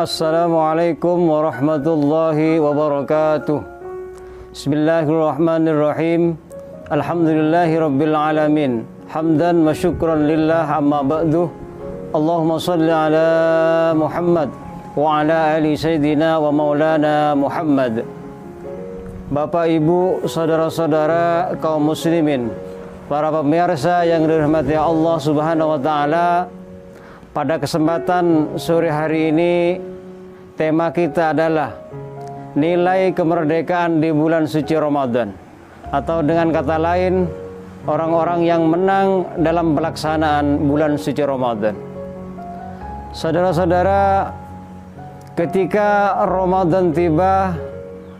Assalamualaikum warahmatullahi wabarakatuh. Bismillahirrahmanirrahim. Alhamdulillahi rabbil alamin. Hamdan wa syukran lillah amma ba'du. Allahumma salli ala Muhammad wa ala ali sayyidina wa maulana Muhammad. Bapak, Ibu, saudara-saudara kaum muslimin, para pemirsa yang dirahmati Allah Subhanahu wa taala, pada kesempatan sore hari ini tema kita adalah nilai kemerdekaan di bulan suci Ramadan, atau dengan kata lain, orang-orang yang menang dalam pelaksanaan bulan suci Ramadan. Saudara-saudara, ketika Ramadan tiba,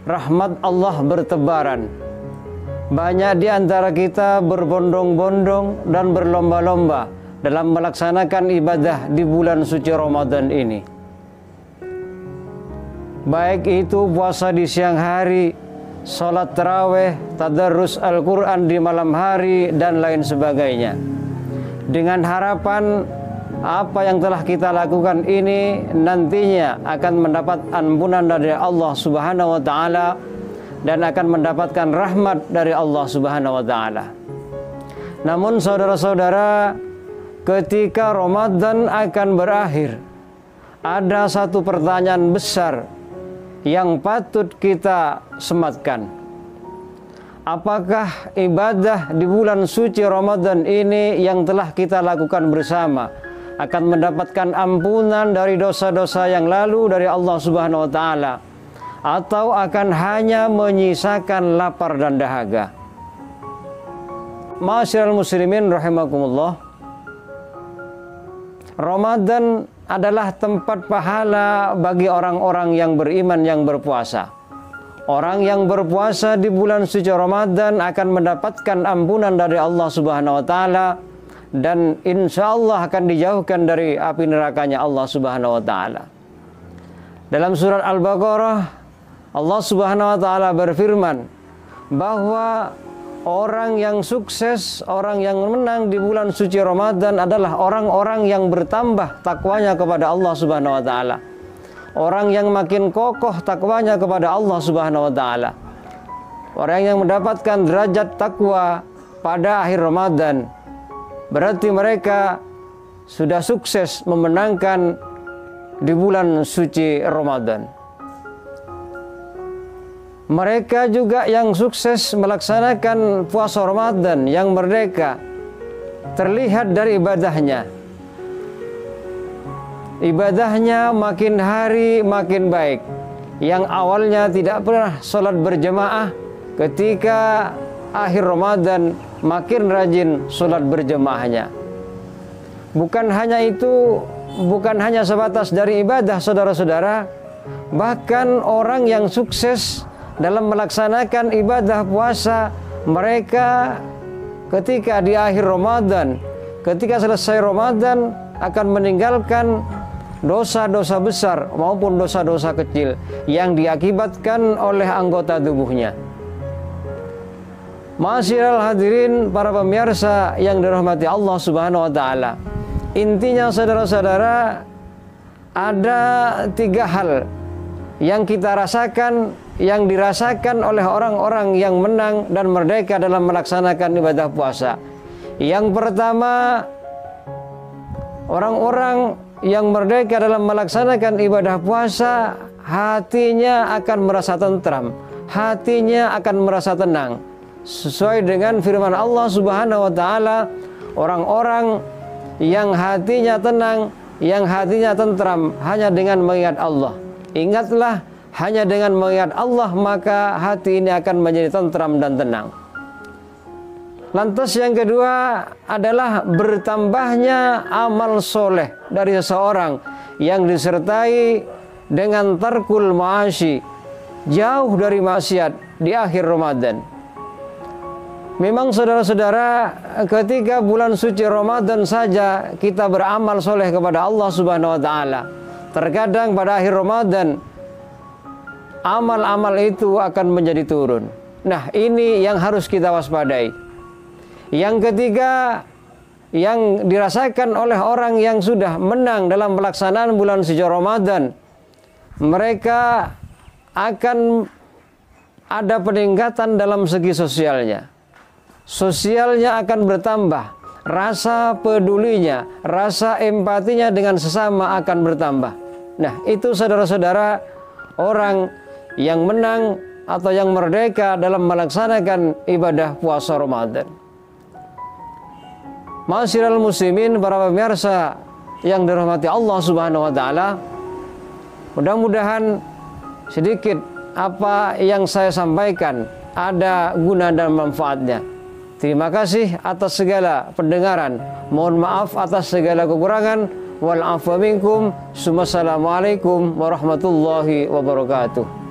rahmat Allah bertebaran. Banyak di antara kita berbondong-bondong dan berlomba-lomba dalam melaksanakan ibadah di bulan suci Ramadan ini. Baik itu puasa di siang hari, sholat tarawih, tadarrus Al-Quran di malam hari, dan lain sebagainya. Dengan harapan apa yang telah kita lakukan ini nantinya akan mendapat ampunan dari Allah Subhanahu wa taala dan akan mendapatkan rahmat dari Allah Subhanahu wa taala. Namun saudara-saudara, ketika Ramadan akan berakhir, ada satu pertanyaan besar yang patut kita sematkan. Apakah ibadah di bulan suci Ramadan ini yang telah kita lakukan bersama akan mendapatkan ampunan dari dosa-dosa yang lalu dari Allah Subhanahu wa taala, atau akan hanya menyisakan lapar dan dahaga? Ma'asyiral muslimin rahimakumullah, Ramadan adalah tempat pahala bagi orang-orang yang beriman yang berpuasa. Orang yang berpuasa di bulan suci Ramadan akan mendapatkan ampunan dari Allah Subhanahu wa taala dan insya Allah akan dijauhkan dari api nerakanya Allah Subhanahu wa taala. Dalam surat Al-Baqarah, Allah Subhanahu wa taala berfirman bahwa orang yang sukses, orang yang menang di bulan suci Ramadan adalah orang-orang yang bertambah takwanya kepada Allah Subhanahu wa taala. Orang yang makin kokoh takwanya kepada Allah Subhanahu wa taala. Orang yang mendapatkan derajat takwa pada akhir Ramadan, berarti mereka sudah sukses memenangkan di bulan suci Ramadan. Mereka juga yang sukses melaksanakan puasa Ramadan yang merdeka terlihat dari ibadahnya. Ibadahnya makin hari makin baik. Yang awalnya tidak pernah sholat berjamaah, ketika akhir Ramadan makin rajin sholat berjamaahnya. Bukan hanya itu, bukan hanya sebatas dari ibadah, saudara-saudara, bahkan orang yang sukses dalam melaksanakan ibadah puasa, mereka ketika di akhir Ramadan, ketika selesai Ramadan, akan meninggalkan dosa-dosa besar maupun dosa-dosa kecil yang diakibatkan oleh anggota tubuhnya. Ma'asyiral hadirin, para pemirsa yang dirahmati Allah Subhanahu wa taala, intinya saudara-saudara, ada 3 hal yang kita rasakan, yang dirasakan oleh orang-orang yang menang dan merdeka dalam melaksanakan ibadah puasa. Yang pertama, orang-orang yang merdeka dalam melaksanakan ibadah puasa, hatinya akan merasa tentram, hatinya akan merasa tenang. Sesuai dengan firman Allah Subhanahu wa taala, orang-orang yang hatinya tenang, yang hatinya tentram hanya dengan mengingat Allah. Ingatlah, hanya dengan mengingat Allah maka hati ini akan menjadi tentram dan tenang. Lantas yang kedua adalah bertambahnya amal soleh dari seseorang yang disertai dengan tarkul ma'asi, jauh dari maksiat di akhir Ramadan. Memang saudara-saudara, ketika bulan suci Ramadan saja kita beramal soleh kepada Allah Subhanahu wa taala. Terkadang pada akhir Ramadan amal-amal itu akan menjadi turun. Nah, ini yang harus kita waspadai. Yang ketiga, yang dirasakan oleh orang yang sudah menang dalam pelaksanaan bulan suci Ramadan, mereka akan ada peningkatan dalam segi sosialnya. Sosialnya akan bertambah, rasa pedulinya, rasa empatinya dengan sesama akan bertambah. Nah, itu saudara-saudara orang yang menang atau yang merdeka dalam melaksanakan ibadah puasa Ramadan. Ma'asyiral muslimin, para pemirsa yang dirahmati Allah Subhanahu wa taala, mudah-mudahan sedikit apa yang saya sampaikan ada guna dan manfaatnya. Terima kasih atas segala pendengaran. Mohon maaf atas segala kekurangan. Wal 'afwa minkum. Assalamualaikum warahmatullahi wabarakatuh.